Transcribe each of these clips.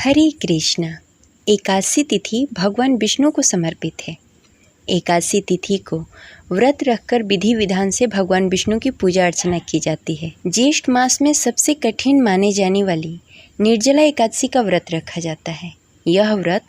हरे कृष्णा। एकादशी तिथि भगवान विष्णु को समर्पित है। एकादशी तिथि को व्रत रखकर विधि विधान से भगवान विष्णु की पूजा अर्चना की जाती है। ज्येष्ठ मास में सबसे कठिन माने जाने वाली निर्जला एकादशी का व्रत रखा जाता है। यह व्रत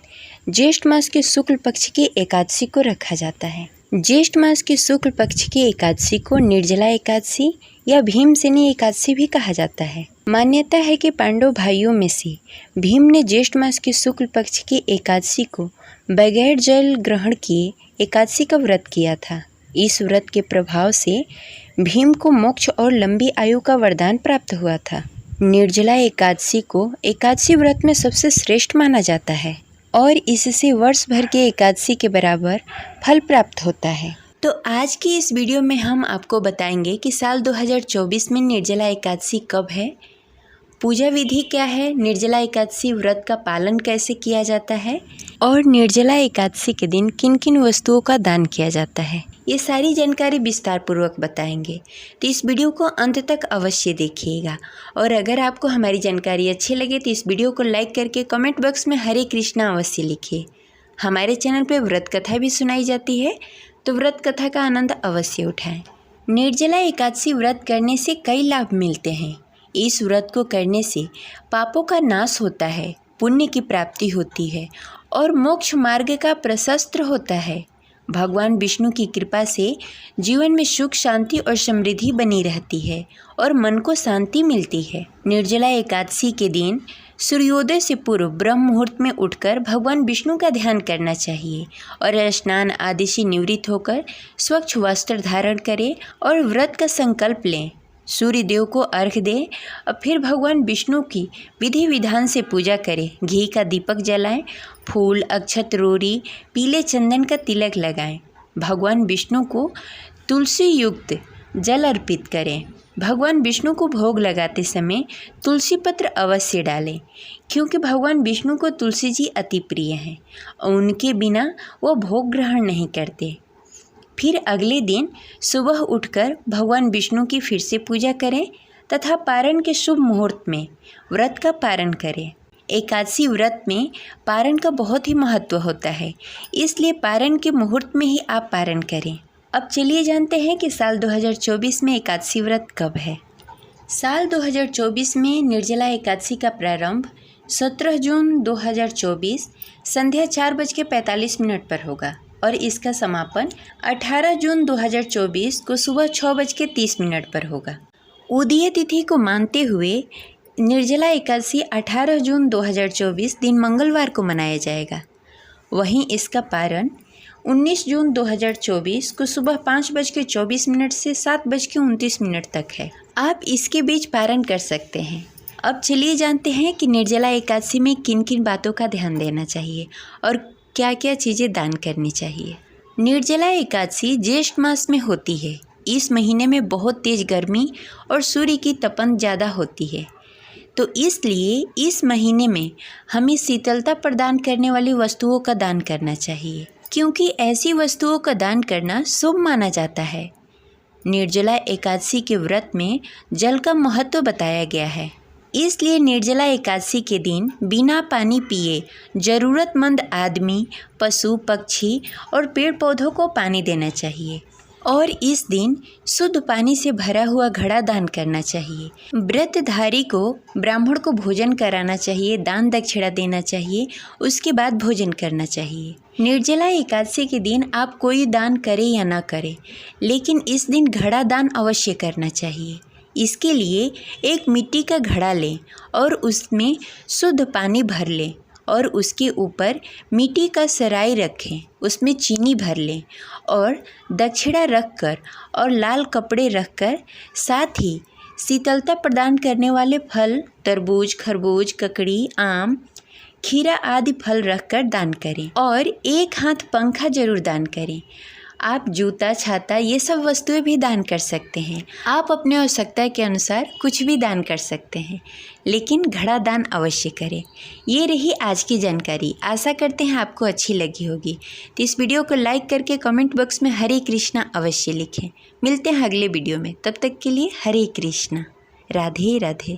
ज्येष्ठ मास के शुक्ल पक्ष की एकादशी को रखा जाता है। ज्येष्ठ मास के शुक्ल पक्ष की एकादशी को निर्जला एकादशी या भीमसेनी एकादशी भी कहा जाता है। मान्यता है कि पांडव भाइयों में से भीम ने ज्येष्ठ मास के शुक्ल पक्ष की एकादशी को बगैर जल ग्रहण किए एकादशी का व्रत किया था। इस व्रत के प्रभाव से भीम को मोक्ष और लंबी आयु का वरदान प्राप्त हुआ था। निर्जला एकादशी को एकादशी व्रत में सबसे श्रेष्ठ माना जाता है और इससे वर्ष भर के एकादशी के बराबर फल प्राप्त होता है। तो आज की इस वीडियो में हम आपको बताएंगे कि साल 2024 में निर्जला एकादशी कब है, पूजा विधि क्या है, निर्जला एकादशी व्रत का पालन कैसे किया जाता है और निर्जला एकादशी के दिन किन किन वस्तुओं का दान किया जाता है। ये सारी जानकारी विस्तार पूर्वक बताएंगे, तो इस वीडियो को अंत तक अवश्य देखिएगा। और अगर आपको हमारी जानकारी अच्छी लगे तो इस वीडियो को लाइक करके कमेंट बॉक्स में हरे कृष्णा अवश्य लिखिए। हमारे चैनल पर व्रत कथा भी सुनाई जाती है, तो व्रत कथा का आनंद अवश्य उठाएं। निर्जला एकादशी व्रत करने से कई लाभ मिलते हैं। इस व्रत को करने से पापों का नाश होता है, पुण्य की प्राप्ति होती है और मोक्ष मार्ग का प्रशस्त होता है। भगवान विष्णु की कृपा से जीवन में सुख शांति और समृद्धि बनी रहती है और मन को शांति मिलती है। निर्जला एकादशी के दिन सूर्योदय से पूर्व ब्रह्म मुहूर्त में उठकर भगवान विष्णु का ध्यान करना चाहिए और स्नान आदि से निवृत्त होकर स्वच्छ वस्त्र धारण करें और व्रत का संकल्प लें। सूर्य देव को अर्घ्य दें और फिर भगवान विष्णु की विधि विधान से पूजा करें। घी का दीपक जलाएं, फूल, अक्षत, रोरी, पीले चंदन का तिलक लगाएं। भगवान विष्णु को तुलसी युक्त जल अर्पित करें। भगवान विष्णु को भोग लगाते समय तुलसी पत्र अवश्य डालें, क्योंकि भगवान विष्णु को तुलसी जी अति प्रिय हैं और उनके बिना वो भोग ग्रहण नहीं करते। फिर अगले दिन सुबह उठकर भगवान विष्णु की फिर से पूजा करें तथा पारण के शुभ मुहूर्त में व्रत का पारण करें। एकादशी व्रत में पारण का बहुत ही महत्व होता है, इसलिए पारण के मुहूर्त में ही आप पारण करें। अब चलिए जानते हैं कि साल 2024 में एकादशी व्रत कब है। साल 2024 में निर्जला एकादशी का प्रारंभ 17 जून 2024 संध्या 4:45 पर होगा और इसका समापन 18 जून 2024 को सुबह 6:30 पर होगा। उदय तिथि को मानते हुए निर्जला एकादशी 18 जून 2024 दिन मंगलवार को मनाया जाएगा। वहीं इसका पारण 19 जून 2024 को सुबह 5:24 से 7:29 तक है। आप इसके बीच पारण कर सकते हैं। अब चलिए जानते हैं कि निर्जला एकादशी में किन किन बातों का ध्यान देना चाहिए और क्या क्या चीज़ें दान करनी चाहिए। निर्जला एकादशी ज्येष्ठ मास में होती है। इस महीने में बहुत तेज गर्मी और सूर्य की तपन ज़्यादा होती है, तो इसलिए इस महीने में हमें शीतलता प्रदान करने वाली वस्तुओं का दान करना चाहिए, क्योंकि ऐसी वस्तुओं का दान करना शुभ माना जाता है। निर्जला एकादशी के व्रत में जल का महत्व बताया गया है, इसलिए निर्जला एकादशी के दिन बिना पानी पिए ज़रूरतमंद आदमी, पशु, पक्षी और पेड़ पौधों को पानी देना चाहिए और इस दिन शुद्ध पानी से भरा हुआ घड़ा दान करना चाहिए। व्रतधारी को ब्राह्मण को भोजन कराना चाहिए, दान दक्षिणा देना चाहिए, उसके बाद भोजन करना चाहिए। निर्जला एकादशी के दिन आप कोई दान करें या ना करें, लेकिन इस दिन घड़ा दान अवश्य करना चाहिए। इसके लिए एक मिट्टी का घड़ा लें और उसमें शुद्ध पानी भर लें और उसके ऊपर मिट्टी का सराय रखें, उसमें चीनी भर लें और दक्षिणा रखकर और लाल कपड़े रखकर साथ ही शीतलता प्रदान करने वाले फल तरबूज, खरबूज, ककड़ी, आम, खीरा आदि फल रखकर दान करें और एक हाथ पंखा जरूर दान करें। आप जूता, छाता ये सब वस्तुएं भी दान कर सकते हैं। आप अपने आवश्यकता के अनुसार कुछ भी दान कर सकते हैं, लेकिन घड़ा दान अवश्य करें। ये रही आज की जानकारी। आशा करते हैं आपको अच्छी लगी होगी। तो इस वीडियो को लाइक करके कमेंट बॉक्स में हरे कृष्णा अवश्य लिखें। मिलते हैं अगले वीडियो में, तब तक के लिए हरे कृष्णा। राधे राधे।